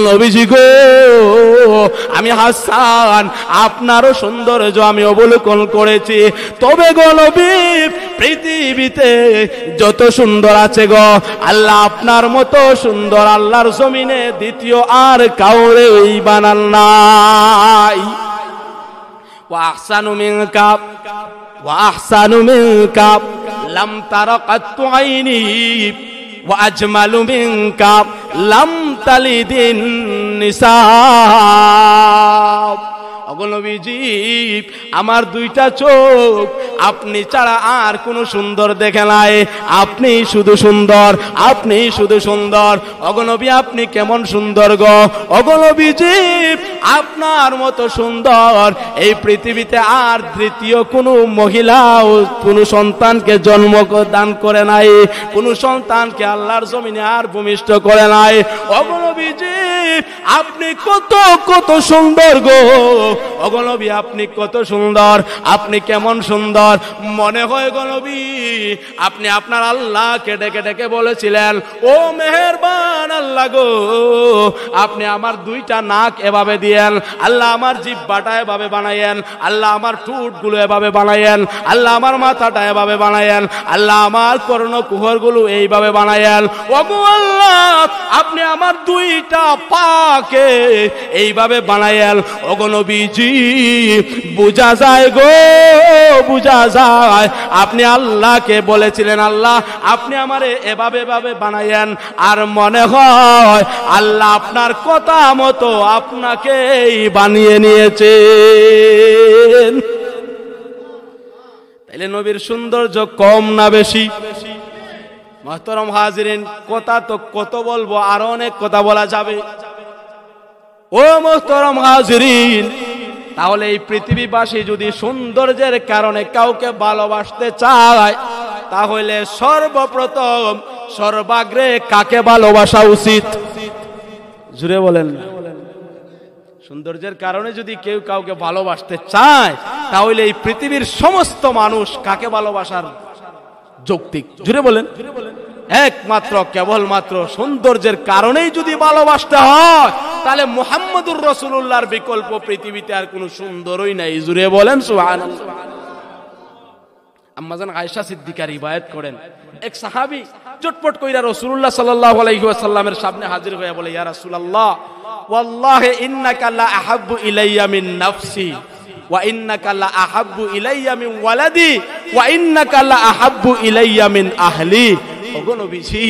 নবীজি গো আমি হাসান আপনারও সৌন্দর্য আমি অবলোকন করেছি তবে গো নবী পৃথিবীতে যত সুন্দর আছে গো আল্লাহ আপনার মতো সুন্দর আল্লাহর জমিনে দ্বিতীয় আর কাউরে বানান নাই ওয়া আহসানু মিনকা ওয়া আহসানু মিনকা লাম তারা কাত্তু আইনি ওয়া আজমালু মিনকা লাম তালিদিন নিসা ওগো নবীজি আমার দুইটা চোখ আপনি ছাড়া আর কোনো সুন্দর দেখে নাই আপনি শুধু সুন্দর আপনি শুধু সুন্দর ওগো নবী আপনি কেমন সুন্দর গো ওগো নবীজি আপনার মতো সুন্দর এই পৃথিবীতে আর দ্বিতীয় কোনো মহিলা কোনো সন্তানকে জন্ম দান করে নাই কোনো সন্তানকে আল্লাহর জমিনে আর ভূমিষ্ঠ করে নাই ওগো নবীজি আপনি কত কত সুন্দর গো ওগো নবী আপনি কত সুন্দর আপনি কেমন সুন্দর মনে হয় গো নবী আপনি আপনার আল্লাহকে ডেকে ডেকে বলেছিলেন ও মেহেরবান আল্লাহ গো আপনি আমার দুইটা নাক এভাবে দিয়েন আল্লাহ আমার জিহ্বাটা এভাবে বানায়েন আল্লাহ আমার ঠোঁটগুলো এভাবে বানায়েন আল্লাহ আমার মাথাটা এভাবে বানায়েন আল্লাহ আমার কর্ণকুহরগুলো এইভাবে বানায়েন ওগো আল্লাহ আপনি আমার দুইটা পাকে এইভাবে বানায়েন ওগো নবীজি বুঝা যায় গো বুঝা যায় আপনি আল্লাহকে বলেছিলেন আল্লাহ আপনি আমারে এভাবে এভাবে বানায়েন আর মনে হয় আল্লাহ আপনার কথা মতো আপনাকেই বানিয়ে নিয়েছেন তাইলে নবীর সৌন্দর্য কম না বেশি মুহতারাম হাজিরিন কথা তো কত বলবো আর অনেক কথা বলা যাবে ও মুহতারাম হাজিরিন তাহলে এই পৃথিবীবাসী যদি সৌন্দর্যের কারণে কাউকে ভালোবাসতে চায় তাহলে সর্বপ্রথম সর্বাগ্রে কাকে ভালোবাসা উচিত জুড়ে বলেন না সৌন্দর্যের কারণে যদি কেউ কাউকে ভালোবাসতে চায় তাহলে এই পৃথিবীর সমস্ত মানুষ কাকে ভালোবাসার যৌক্তিক জুড়ে বলেন একমাত্র কেবলমাত্র সৌন্দর্যের কারণেই যদি ভালোবাসতে হয় তাহলে মুহাম্মদুর রাসূলুল্লাহর বিকল্প পৃথিবীতে আর কোনো সুন্দরই নাই জুড়ে বলেন সুবহানাল্লাহ আম্মা জান আয়েশা সিদ্দিকা রিওয়ায়াত করেন এক সাহাবী চটপট কইরা রাসূলুল্লাহ সাল্লাল্লাহু আলাইহি ওয়াসাল্লামের সামনে হাজির হয়ে বলে ইয়া রাসূলুল্লাহ ওয়াল্লাহি ইন্নাকা লা আহাব্বু ইলাইয়া মিন নাফসি ওয়া ইন্নাকা লা আহাব্বু ইলাইয়া মিন ওয়ালাদি ওয়া ইন্নাকা লা আহাব্বু ইলাইয়া মিন আহলি ওগো নবীজি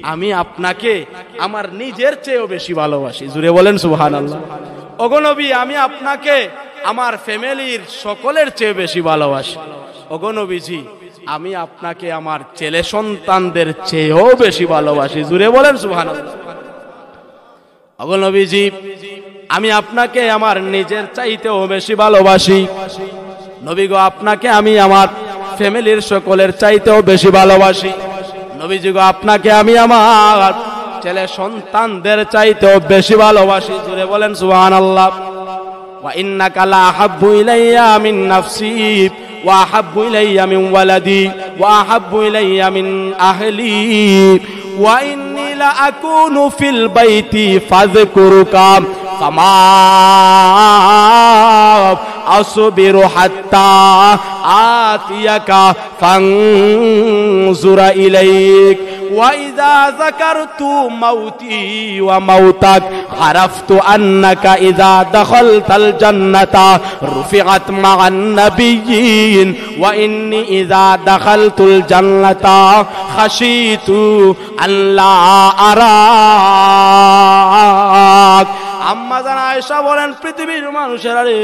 আমি আপনাকে আমার নিজের চেয়েও বেশি ভালোবাসি জুড়ে বলেন সুবহানাল্লাহ ওগো নবী আমি আপনাকে আমার ফ্যামিলির সকলের চেয়ে বেশি ভালোবাসি ওগো নবীজি আমি আপনাকে আমার ছেলে সন্তানদের চেয়েও বেশি ভালোবাসি জুড়ে বলেন সুবহানাল্লাহ ওগো নবীজি আমি আপনাকে আমার নিজের চাইতেও বেশি ভালোবাসি নবী গো আপনাকে আমি আমার ফ্যামিলির সকলের চাইতেও বেশি ভালোবাসি নবীজি গো আপনাকে আমি আমার ছেলে সন্তানদের চাইতেও বেশি ভালোবাসি জুড়ে বলেন সুবহানাল্লাহ ওয়া ইন্নাকা লা আহাব্বু ইলাইয়া মিন নাফসি ওয়া আহাব্বু ইলাইয়া মিন ওয়ালাদি ওয়া আহাব্বু ইলাইয়া মিন আহলি ওয়া ইন্নী লা আকুনু ফিল বাইতি ফাযকুরুকা কামা আসবিরু হাত্তা আতিয়াকা ফানজুরা ইলাইক ওয়া ইযা যাকারতু মাউতি ওয়া মাউতাক আরাফতু আন্নাকা ইযা দাখালতাল জান্নাতা রুফিআত মা'আন নাবিয়্যিন ওয়া ইন্নী ইযা দাখালতুল জান্নাতা খাশিতু আল্লা আরাক। আম্মা জান আয়েশা বলেন, পৃথিবীর মানুষেরা রে,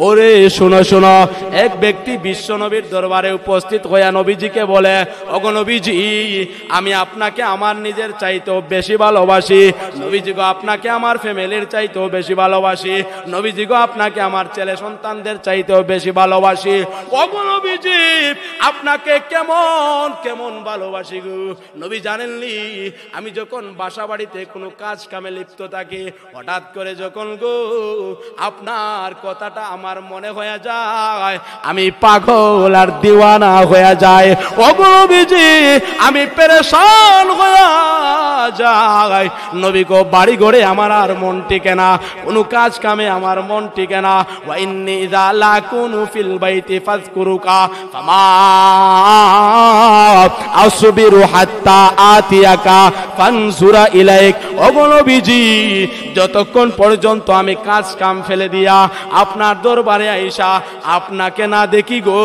ওরে শোনো শোনো, এক ব্যক্তি বিশ্ব নবীর দরবারে উপস্থিত হইয়া নবীজিকে বলে, ওগো নবীজি, আমি আপনাকে আমার নিজের চাইতেও বেশি ভালোবাসি। নবীজি গো, আপনাকে আমার ফ্যামিলির চাইতেও বেশি ভালোবাসি। নবীজি গো, আপনাকে আমার ছেলে সন্তানদের চাইতেও বেশি ভালোবাসি। ওগো নবীজি, আপনাকে কেমন কেমন ভালোবাসি গো। নবী জানেননি, আমি যখন বাসা বাড়িতে কোনো কাজ কামে লিপ্ত থাকি, হঠাৎ করে যখন গো আপনার কথাটা আমার মনে হয়ে যায়, আমি পাগল আর দিওয়ানা হয়ে যায়। ওগো নবীজি, আমি পেরেশান হয়ে যাই। নবী গো, বাড়ি ঘরে আমার আর মন টিকে না, কোনো কাজ কামে আমার মন টিকে না। ওয়া ইন্নী ইযা লাকুনু ফিল বাইতি ফাযকুরুকা ফামা আসবিরু হাত্তা আতিয়াকা ফানজুরা ইলাইক। ওগো নবীজি, যতক্ষণ পর্যন্ত আমি কাজ কাম ফেলে দিয়া আপনার দরবারে আইসা আপনাকে না দেখি গো,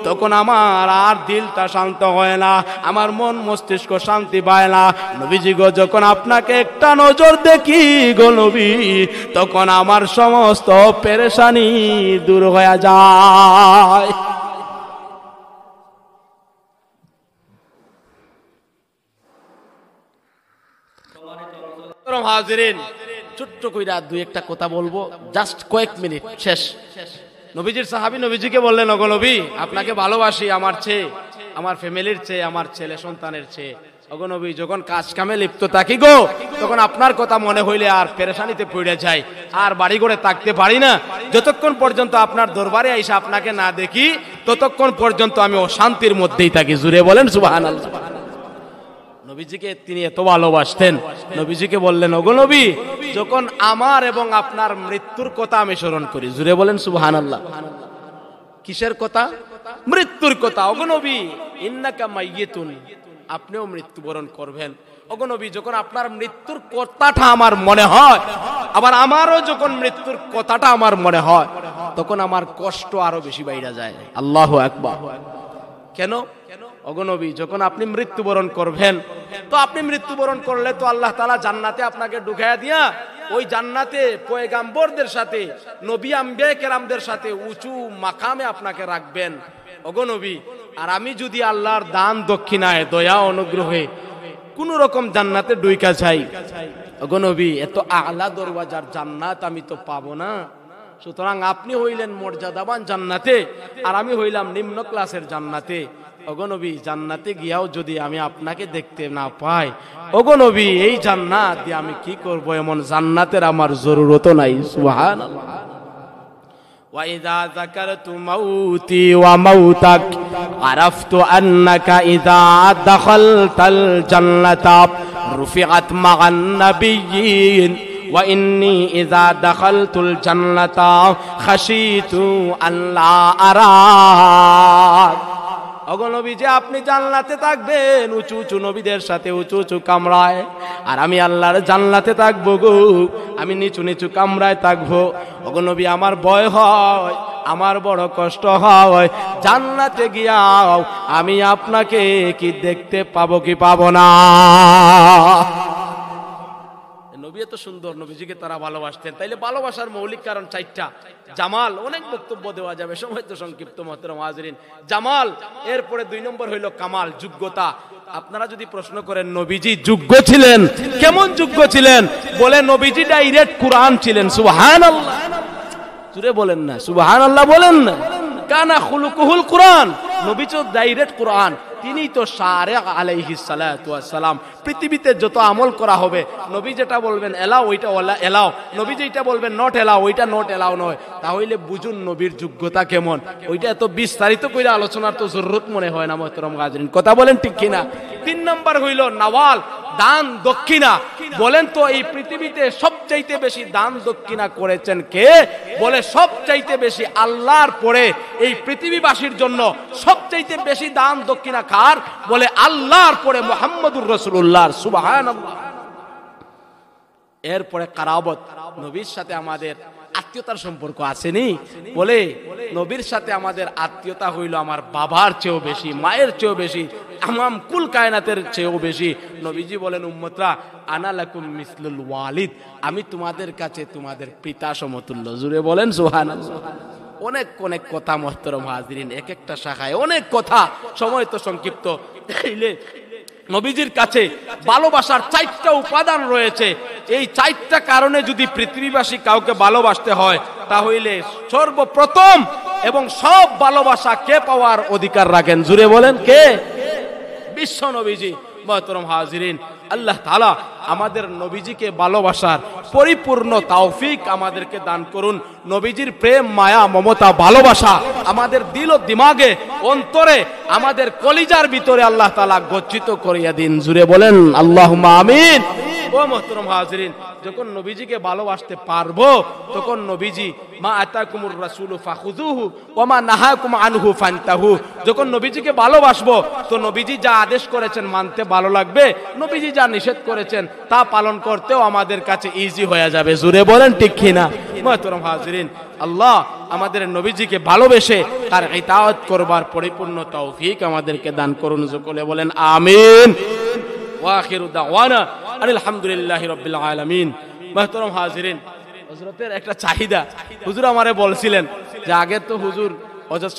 তখন আমার আর দিলটা শান্ত হয় না, আমার মন মস্তিষ্ক শান্তি পায় না। নবীজি গো, যখন আপনাকে একটা নজর দেখি গো নবী, তখন আমার সমস্ত পেরেশানি দূর হয়ে যায়। হাজিরিন, ছোট্ট কইরা দুই একটা কথা বলবো, জাস্ট কয়েক মিনিট, শেষ। নবীজির সাহাবী নবীজিকে বললেন, ওগো নবী, আপনাকে ভালোবাসি আমার চেয়ে, আমার ফ্যামিলির চেয়ে, আমার ছেলে সন্তানের চেয়ে। ওগো নবী, যখন কাজ কামে লিপ্ত থাকি গো, তখন আপনার কথা মনে হইলে আর পেরেশানিতে পড়ে যাই, আর বাড়ি ঘরে থাকতে পারি না। যতক্ষণ পর্যন্ত আপনার দরবারে আইসা আপনাকে না দেখি, ততক্ষণ পর্যন্ত আমি অশান্তির মধ্যেই থাকি। জুড়ে বলেন সুবহানাল্লাহ। নবীজিকে তিনি এত ভালোবাসতেন। নবীজিকে বললেন, ওগো নবী, যখন আমার এবং আপনার মৃত্যুর কথা আমি স্মরণ করি, জুড়ে বলেন সুবহানাল্লাহ। কিসের কথা? মৃত্যুর কথা। ওগো নবী, ইন্নাকা মাইয়িতুন, আপনিও মৃত্যুবরণ করবেন। ওগো নবী, যখন আপনার মৃত্যুর কথাটা আমার মনে হয়, আবার আমারও যখন মৃত্যুর কথাটা আমার মনে হয়, তখন আমার কষ্ট আরো বেশি বাইরে যায়। আল্লাহু আকবার। কেন? ওগো নবী, যখন আপনি মৃত্যুবরণ করবেন, তো আপনি মৃত্যুবরণ করলে তো আল্লাহ তাআলা জান্নাতে আপনাকে ঢুকায়া দিয়া ওই জান্নাতে পয়গাম্বরদের সাথে, নবী আম্বিয়া কেরামদের সাথে উঁচু মাকামে আপনাকে রাখবেন। ওগো নবী, আর আমি যদি আল্লাহর দান দক্ষিণায়, দয়া অনুগ্রহে কোন রকম জান্নাতে ঢুকা যাই, ওগো নবী, এত আলা দরওয়াজার জান্নাত আমি তো পাবো না। সুতরাং আপনি হইলেন মর্যাদাবান জান্নাতে, আর আমি হইলাম নিম্ন ক্লাসের জান্নাতে। ওগো নবী, জান্নাতে গিয়াও যদি আমি আপনাকে দেখতে না পাই, ওগো নবী, এই জান্নাত দিয়ে আমি কি করব? এমন জান্নাতের আমার জরুরত নাই। সুবহানাল্লাহ। ওয়া ইযা যাকারতু মাউতি ওয়া মাউতাক আরাফতু আন্নাকা ইযা দাখালতাল জান্নাতা রুফিআত মা'আন নাবিয়্যিন ওয়া ইন্নী ইযা দাখালতুল জান্নাতা খাশিতু আল্লা আরাক। ওগো নবী, যে আপনি জান্নাতে থাকবেন উঁচু উঁচু নবীদের সাথে, উঁচু উঁচু কামরায়, আর আমি আল্লাহর জান্নাতে থাকবো গো, আমি নিচু নিচু কামরায় থাকবো। ওগো নবী, আমার ভয় হয়, আমার বড় কষ্ট হয়, জান্নাতে গিয়াও আমি আপনাকে কি দেখতে পাবো কি পাবো না। নবী এত সুন্দর, নবীজিকে তারা ভালোবাসতেন। তাইলে ভালোবাসার মৌলিক কারণ চারটা। জামাল, অনেক বক্তব্য দেওয়া যাবে, সময় তো সংক্ষিপ্ত। মুহতারাম হাজিরিন, জামাল, এরপরে 2 নম্বর হইল কামাল, যোগ্যতা। আপনারা যদি প্রশ্ন করেন নবীজি যোগ্য ছিলেন, কেমন যোগ্য ছিলেন, বলে নবীজি ডাইরেক্ট কুরআন ছিলেন। সুবহানাল্লাহ। জুড়ে বলেন না সুবহানাল্লাহ, বলেন না। কানা খুলুকুহুল কুরআন, নবী তো ডাইরেক্ট কুরআন। তিনি তো শারে আলাইহিস সালাতু ওয়াস সালাম। পৃথিবীতে যত আমল করা হবে, নবী যেটা বলবেন এলাও, ওইটা এলাও। নবী যেটা বলবেন নট এলাও, ওইটা নট এলাও নয়। তাহলে বুঝুন নবীর যোগ্যতা কেমন। ওইটা এত বিস্তারিত করে আলোচনার তো জরুরত মনে হয় না। মুহতারাম হাজিরিন, কথা বলেন ঠিক কিনা? 3 নম্বর হইল নওয়াল, দান দক্ষিণা। বলেন তো এই পৃথিবীতে সবচেয়ে সবচাইতে বেশি দান দক্ষিণা করেছেন কে? বলে সবচাইতে বেশি আল্লাহর পরে এই পৃথিবীবাসীর জন্য সবচাইতে বেশি দান দক্ষিণা কার? বলে আল্লাহর পরে মুহাম্মদুর রাসূলুল্লাহ। সুবহানাল্লাহ। এরপরে কারাবত, নবীর সাথে আমাদের আত্মীয়তার সম্পর্ক আসেনি? বলে নবীর সাথে আমাদের আত্মীয়তা হইল আমার বাবার চেয়েও বেশি, মায়ের চেয়েও বেশি, তামাম কুল কায়নাতের চেয়েও বেশি। নবীজি বলেন, উম্মতরা আনা লাকুম মিসলুল ওয়ালিদ, আমি তোমাদের কাছে তোমাদের পিতা সমতুল্য। জুড়ে বলেন সুবহানাল্লাহ। অনেক অনেক কথা মুহতারাম হাজিরিন, এক একটা শাখায় অনেক কথা, সময় তো সংক্ষিপ্ত। নবীজির কাছে ভালোবাসার 4টা উপাদান রয়েছে। এই 4টা কারণে যদি পৃথিবীবাসী কাউকে ভালোবাসতে হয়, তাহলে সর্বপ্রথম এবং সব ভালোবাসা কে পাওয়ার অধিকার রাখেন? জুড়ে বলেন কে? বিশ্ব নবীজি। মুহতারাম হাজিরিন, আল্লাহ তাআলা আমাদের নবীজিকে ভালোবাসার পরিপূর্ণ তৌফিক আমাদেরকে দান করুন। নবীজির প্রেম, মায়া, মমতা, ভালোবাসা আমাদের দিল ও দিমাগে, অন্তরে, আমাদের কলিজার ভিতরে আল্লাহ তাআলা গচ্ছিত করিয়া দিন। জুড়ে বলেন আল্লাহুম্মা আমিন। ও মুহতারাম হাজিরিন, যখন নবীজিকে ভালোবাসতে পারবো, তখন নবীজি মা আতাকুমুর রাসূলু ফাখুযুহু ওয়া মা নাহাকুম আনহু ফান্তাহু, যখন নবীজিকে ভালোবাসবো তো নবীজি যা আদেশ করেছেন মানতে ভালো লাগবে, নবীজি যা নিষেধ করেছেন তা পালন করতেও আমাদের কাছে ইজি হয়ে যাবে। জুড়ে বলেন ঠিক কিনা? মুহতারাম হাজিরিন, আল্লাহ আমাদের নবীজিকে ভালোবেসে তার ইতাআত করবার পরিপূর্ণ তৌফিক আমাদেরকে দান করুন। সকলে বলেন আমিন। ওয়া আখিরু দাওয়ানা আলহামদুলিল্লাহি রাব্বিল আলামিন। মুহতারাম হাজিরিন, হযরতের একটা চাহিদা, হুজুর আমারে বলছিলেন যে আগে তো হুজুর হযরত